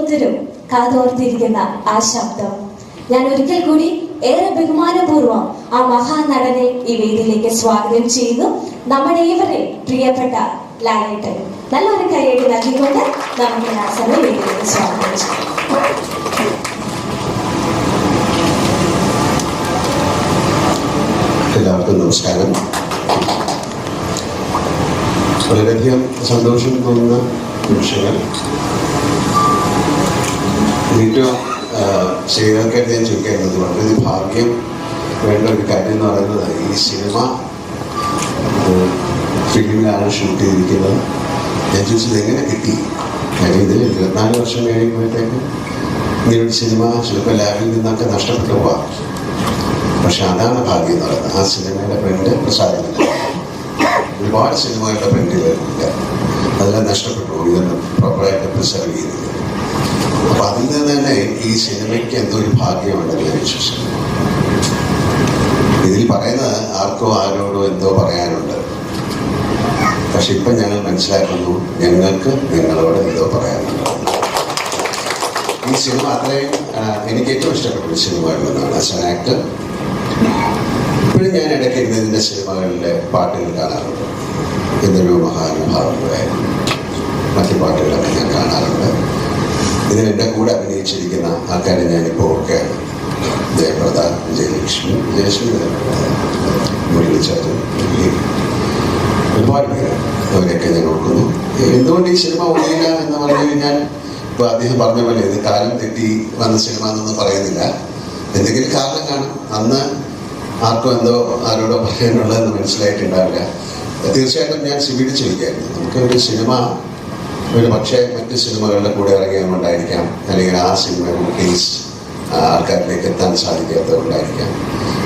ഓരോരുത്തരും കാതോർത്തിരിക്കുന്ന ആ ശബ്ദം. ഞാൻ ഒരിക്കൽ കൂടി ഏറെ ബഹുമാനപൂർവ്വം ആ മഹാനടനെ ഈ വേദിയിലേക്ക് സ്വാഗതം ചെയ്യുന്നു. നമ്മുടെ ഏവരെ പ്രിയപ്പെട്ട ലാലേട്ടൻ. നല്ലൊരു കൈയടി നൽകിക്കൊണ്ട് നമുക്ക് നാസറിനെ വേദിയിലേക്ക് സ്വാഗതം ചെയ്യാം. എല്ലാവർക്കും നമസ്കാരം. വളരെയധികം സന്തോഷം തോന്നുന്ന നിമിഷങ്ങൾ. ഏറ്റവും ചെയ്തൊക്കെയായിട്ട് ഞാൻ ചോദിക്കാറുള്ളത് വളരെ ഭാഗ്യം വേണ്ട ഒരു കാര്യം എന്ന് പറയുന്നത് ഈ സിനിമ ഫിലിമിലാണ് ഷൂട്ട് ചെയ്തിരിക്കുന്നത്. ഞാൻ ചോദിച്ചത് എങ്ങനെ കിട്ടി? കാര്യം ഇതിൽ 24 വർഷം കഴിയുമ്പോഴത്തേക്കും ഇങ്ങനൊരു സിനിമ ചിലപ്പോൾ ലാബിൽ നിന്നൊക്കെ നഷ്ടപ്പെട്ടു പോവാം. പക്ഷെ അതാണ് ഭാഗ്യം എന്ന് പറയുന്നത്. ആ സിനിമയുടെ പ്രിന്റ് പ്രസാദിക്കുന്നില്ല. ഒരുപാട് സിനിമകളുടെ പ്രിന്റുകളില്ല, അതെല്ലാം നഷ്ടപ്പെട്ടു. ഇതൊന്നും പ്രോപ്പറായിട്ട് പ്രിസർവ് ചെയ്തില്ല. അപ്പൊ അതിൽ നിന്ന് തന്നെ ഈ സിനിമയ്ക്ക് എന്തോ ഒരു ഭാഗ്യമുണ്ടെന്ന് ഞാൻ വിശ്വസിക്കുന്നു. ഇതിൽ പറയുന്നത് ആർക്കോ ആരോടോ എന്തോ പറയാനുണ്ട്. പക്ഷെ ഇപ്പം ഞങ്ങൾ മനസ്സിലാക്കുന്നു, ഞങ്ങൾക്ക് നിങ്ങളോട് എന്തോ പറയാനുണ്ട്. ഈ സിനിമ അത്രയും എനിക്ക് ഏറ്റവും ഇഷ്ടപ്പെട്ട ഒരു സിനിമകളിലൊന്നാണ്. ആസ് ആൻ ആക്ടർ ഇപ്പോഴും ഞാൻ ഇടയ്ക്ക് ഇതിൻ്റെ സിനിമകളിലെ പാട്ടുകൾ കാണാറുണ്ട്. എന്തൊരു മഹാനുഭാവങ്ങളായിരുന്നു മറ്റു പാട്ടുകളൊക്കെ ഞാൻ കാണാറുണ്ട്. ഇതിനെൻ്റെ കൂടെ അഭിനയിച്ചിരിക്കുന്ന ആൾക്കാരെ ഞാനിപ്പോൾ ഓർക്കുകയാണ്. ജയപ്രദ, ജയലക്ഷ്മി, മുരളിച്ചാറ്റൻ, ഒരുപാട് പേര്, അവരെയൊക്കെ ഞാൻ ഓർക്കുന്നു. എന്തുകൊണ്ട് ഈ സിനിമ ഓടിയില്ല എന്ന് പറഞ്ഞു കഴിഞ്ഞാൽ, ഇപ്പോൾ അദ്ദേഹം പറഞ്ഞ പോലെ ഇത് കാലം തെറ്റി വന്ന സിനിമ എന്നൊന്നും പറയുന്നില്ല. എന്തെങ്കിലും കാരണം കാണും. അന്ന് ആർക്കും എന്തോ ആരോടോ പറയാനുള്ളതെന്ന് മനസ്സിലായിട്ടുണ്ടാവില്ല. തീർച്ചയായിട്ടും ഞാൻ സിബിഡ് ചോദിക്കായിരുന്നു, നമുക്ക് ഒരു സിനിമ ഒരു പക്ഷേ മറ്റ് സിനിമകളുടെ കൂടെ ഇറങ്ങിയതുകൊണ്ടായിരിക്കാം, അല്ലെങ്കിൽ ആ സിനിമയുടെ ടേസ്റ്റ് ആൾക്കാരിലേക്ക് എത്താൻ സാധിക്കാത്തതുകൊണ്ടായിരിക്കാം.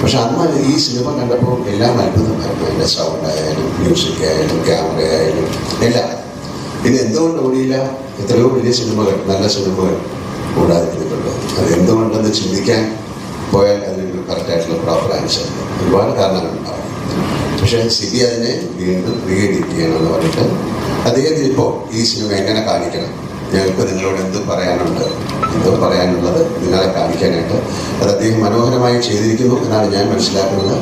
പക്ഷെ അന്ന് ഈ സിനിമ കണ്ടപ്പോൾ എല്ലാം അത്ഭുതമായിരുന്നു. അതിൻ്റെ സൗണ്ട് ആയാലും മ്യൂസിക് ആയാലും ക്യാമറ ആയാലും എല്ലാം. ഇത് എന്തുകൊണ്ട് ഓടിയില്ല? എത്രയോ വലിയ സിനിമകൾ, നല്ല സിനിമകൾ ഓടാതിരുന്നിട്ടുള്ളൂ. അത് എന്തുകൊണ്ടെന്ന് ചിന്തിക്കാൻ പോയാൽ അതിനൊരു കറക്റ്റായിട്ടുള്ള പ്രോപ്പർ ആൻസർ ഒരുപാട് കാരണങ്ങളുണ്ടാവും. പക്ഷേ സിബി അതിനെ വീണ്ടും റീഎഡിറ്റ് ചെയ്യണമെന്ന് പറഞ്ഞിട്ട് അദ്ദേഹത്തിന് ഇപ്പോൾ ഈ സിനിമ എങ്ങനെ കാണിക്കണം, ഞങ്ങൾക്ക് നിങ്ങളോട് എന്ത് പറയാനുണ്ട്, എന്തോ പറയാനുള്ളത് നിങ്ങളെ കാണിക്കാനായിട്ട് അത് അദ്ദേഹം മനോഹരമായി ചെയ്തിരിക്കുന്നു എന്നാണ് ഞാൻ മനസ്സിലാക്കുന്നത്.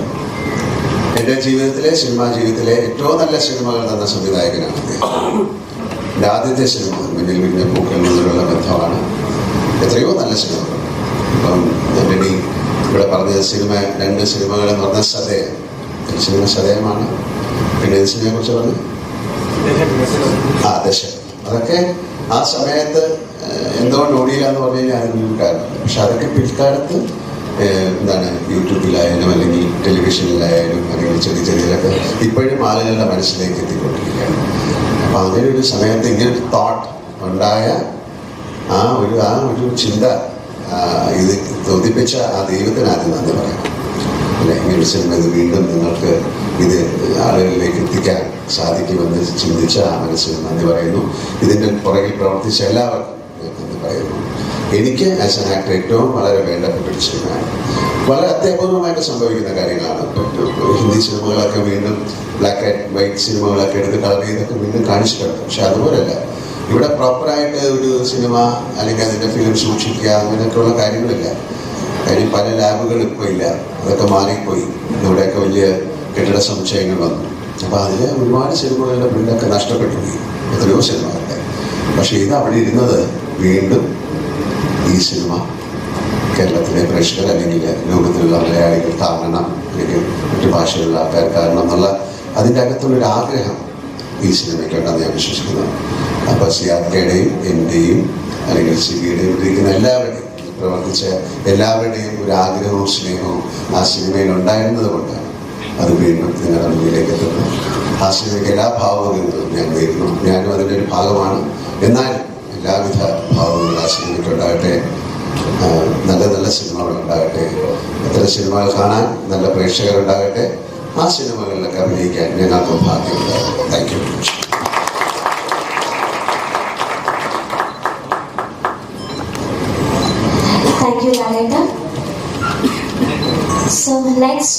എൻ്റെ ജീവിതത്തിലെ, സിനിമാ ജീവിതത്തിലെ ഏറ്റവും നല്ല സിനിമകൾ തന്ന സംവിധായകനാണ് അദ്ദേഹം. എൻ്റെ ആദ്യത്തെ സിനിമ മുന്നിൽ വിരിഞ്ഞ പൂക്കൾ മുതലുള്ള ബന്ധമാണ്. എത്രയോ നല്ല സിനിമകൾ. ഇപ്പം എൻ്റെ ഇവിടെ പറഞ്ഞ സിനിമ, 2 സിനിമകൾ എന്ന് പറഞ്ഞാൽ സതയം. സിനിമ സതയമാണ്. പിന്നെ ഏത് സിനിമയെ കുറിച്ച് പറഞ്ഞു? ദശ. അതൊക്കെ ആ സമയത്ത് എന്തുകൊണ്ട് ഓടിയില്ല എന്ന് പറഞ്ഞു കഴിഞ്ഞാൽ അതിനൊരു കാരണം. പക്ഷെ അതൊക്കെ പിൽക്കാലത്ത് എന്താണ് യൂട്യൂബിലായാലും അല്ലെങ്കിൽ ടെലിവിഷനിലായാലും അല്ലെങ്കിൽ ചെറിയ ചെറിയതൊക്കെ ഇപ്പോഴും ആളുകളുടെ മനസ്സിലേക്ക് എത്തിക്കൊണ്ടിരിക്കുകയാണ്. അപ്പം അങ്ങനെ ഒരു സമയത്ത് ഇങ്ങനൊരു തോട്ട് ഉണ്ടായ ആ ഒരു ചിന്ത ഇത് തോന്നിപ്പിച്ച ആ ദൈവത്തിന് ആദ്യം നന്ദി പറയാം. അല്ലെ, ഇങ്ങനൊരു സിനിമ ഇത് വീണ്ടും നിങ്ങൾക്ക് ഇത് ആളുകളിലേക്ക് എത്തിക്കാൻ സാധിക്കുമെന്ന് ചിന്തിച്ച ആ മനസ്സിന് നന്ദി പറയുന്നു. ഇതിൻ്റെ പുറകിൽ പ്രവർത്തിച്ച എല്ലാവർക്കും നന്ദി പറയുന്നു. എനിക്ക് ആസ് ആൻ ആക്ടർ ഏറ്റവും വളരെ വേണ്ടപ്പെട്ടൊരു സിനിമയാണ്. വളരെ അത്യപൂർവമായിട്ട് സംഭവിക്കുന്ന കാര്യങ്ങളാണ്. ഹിന്ദി സിനിമകളൊക്കെ വീണ്ടും ബ്ലാക്ക് ആൻഡ് വൈറ്റ് സിനിമകളൊക്കെ എടുത്ത് കളർ ചെയ്തൊക്കെ വീണ്ടും കാണിച്ചിട്ടുണ്ട്. പക്ഷെ അതുപോലല്ല, ഇവിടെ പ്രോപ്പറായിട്ട് ഒരു സിനിമ അല്ലെങ്കിൽ അതിൻ്റെ ഫിലിം സൂക്ഷിക്കുക അങ്ങനെയൊക്കെയുള്ള കാര്യങ്ങളില്ല. കാര്യം പല ലാബുകൾ ഇപ്പോൾ ഇല്ല, അതൊക്കെ മാറിപ്പോയി. ഇവിടെയൊക്കെ വലിയ കെട്ടിട സമുച്ചയങ്ങൾ വന്നു. അപ്പോൾ അതിൽ ഒരുപാട് സിനിമകളുടെ പ്രിൻ്റൊക്കെ നഷ്ടപ്പെട്ടു പോയി, എത്രയോ സിനിമകളുടെ. പക്ഷേ ഇത് അവിടെ ഇരുന്നത് വീണ്ടും ഈ സിനിമ കേരളത്തിലെ പ്രേക്ഷകർ അല്ലെങ്കിൽ ലോകത്തിലുള്ള മലയാളികൾ കാണണം, അല്ലെങ്കിൽ മറ്റു ഭാഷയിലുള്ള ആൾക്കാർ കാണണം എന്നുള്ള അതിൻ്റെ അകത്തുള്ളൊരു ആഗ്രഹം ഈ സിനിമയ്ക്കുണ്ടെന്ന് ഞാൻ വിശ്വസിക്കുന്നു. അപ്പോൾ സിയാദയുടെയും എൻ്റെയും അല്ലെങ്കിൽ സിബിയുടെയും ഇരിക്കുന്ന എല്ലാവരുടെയും പ്രവർത്തിച്ച എല്ലാവരുടെയും ഒരു ആഗ്രഹവും സ്നേഹവും ആ സിനിമയിൽ ഉണ്ടായിരുന്നത് കൊണ്ടാണ് അത് വീണ്ടും നിങ്ങളുടെ മുന്നിലേക്ക് എത്തുന്നത്. ആ സിനിമയ്ക്ക് എല്ലാ ഭാവങ്ങളും ഞാൻ നേരുന്നു. ഞാനും അതിൻ്റെ ഒരു ഭാഗമാണ്. എന്നാലും എല്ലാവിധ ഭാവങ്ങളും ആ സിനിമയ്ക്ക് ഉണ്ടാകട്ടെ. നല്ല നല്ല സിനിമകൾ ഉണ്ടാകട്ടെ. അത്തരം സിനിമകൾ കാണാൻ നല്ല പ്രേക്ഷകരുണ്ടാകട്ടെ. ആ സിനിമകളിലൊക്കെ അഭിനയിക്കാൻ ഞങ്ങൾക്ക് ഭാഗ്യമുണ്ടാകും. Thank you. Thank you, Laleta. So next,